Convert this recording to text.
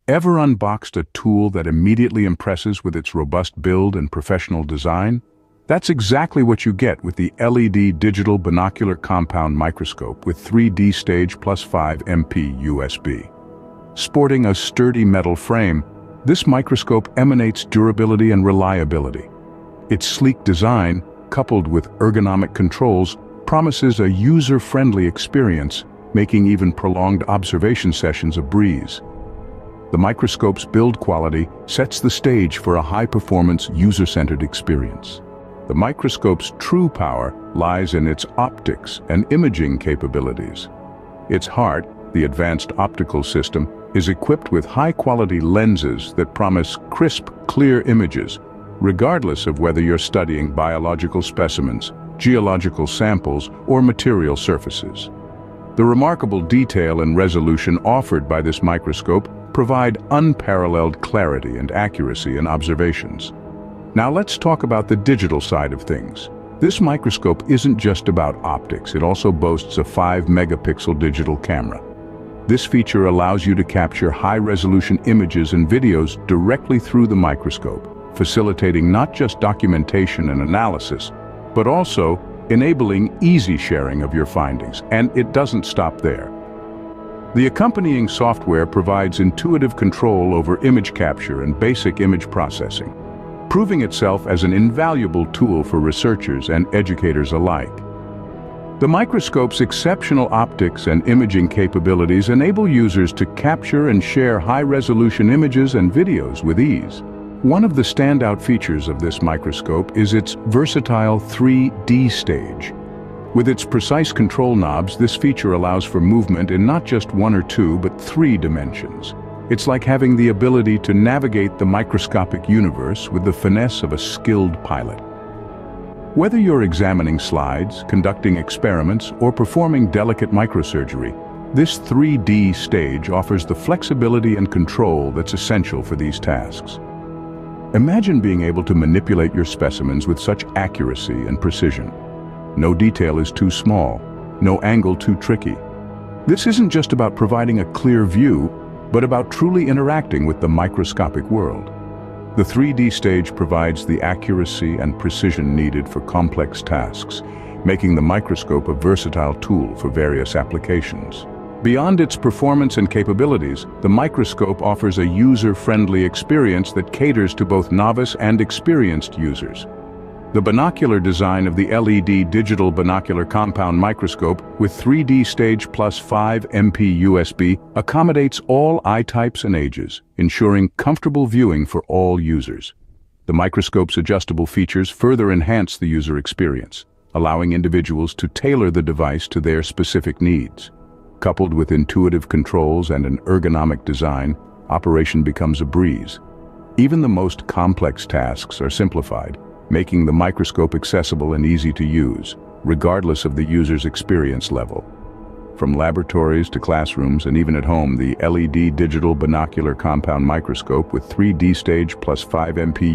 Ever unboxed a tool that immediately impresses with its robust build and professional design? That's exactly what you get with the LED Digital Binocular Compound Microscope with 3D stage plus 5 MP USB. Sporting a sturdy metal frame, this microscope emanates durability and reliability. Its sleek design, coupled with ergonomic controls, promises a user-friendly experience, making even prolonged observation sessions a breeze. The microscope's build quality sets the stage for a high-performance, user-centered experience. The microscope's true power lies in its optics and imaging capabilities. Its heart, the advanced optical system, is equipped with high-quality lenses that promise crisp, clear images, regardless of whether you're studying biological specimens, geological samples, or material surfaces. The remarkable detail and resolution offered by this microscope provide unparalleled clarity and accuracy in observations. Now let's talk about the digital side of things. This microscope isn't just about optics, it also boasts a 5-megapixel digital camera. This feature allows you to capture high-resolution images and videos directly through the microscope, facilitating not just documentation and analysis, but also enabling easy sharing of your findings. And it doesn't stop there. The accompanying software provides intuitive control over image capture and basic image processing, proving itself as an invaluable tool for researchers and educators alike. The microscope's exceptional optics and imaging capabilities enable users to capture and share high-resolution images and videos with ease. One of the standout features of this microscope is its versatile 3D stage. With its precise control knobs, this feature allows for movement in not just 1 or 2, but 3 dimensions. It's like having the ability to navigate the microscopic universe with the finesse of a skilled pilot. Whether you're examining slides, conducting experiments, or performing delicate microsurgery, this 3D stage offers the flexibility and control that's essential for these tasks. Imagine being able to manipulate your specimens with such accuracy and precision. No detail is too small, no angle too tricky. This isn't just about providing a clear view, but about truly interacting with the microscopic world. The 3D stage provides the accuracy and precision needed for complex tasks, making the microscope a versatile tool for various applications. Beyond its performance and capabilities, the microscope offers a user-friendly experience that caters to both novice and experienced users. The binocular design of the LED Digital Binocular Compound Microscope with 3D stage plus 5 MP USB accommodates all eye types and ages, ensuring comfortable viewing for all users. The microscope's adjustable features further enhance the user experience, allowing individuals to tailor the device to their specific needs. Coupled with intuitive controls and an ergonomic design, operation becomes a breeze. Even the most complex tasks are simplified, making the microscope accessible and easy to use, regardless of the user's experience level. From laboratories to classrooms and even at home, the LED Digital Binocular Compound Microscope with 3D stage plus 5 MP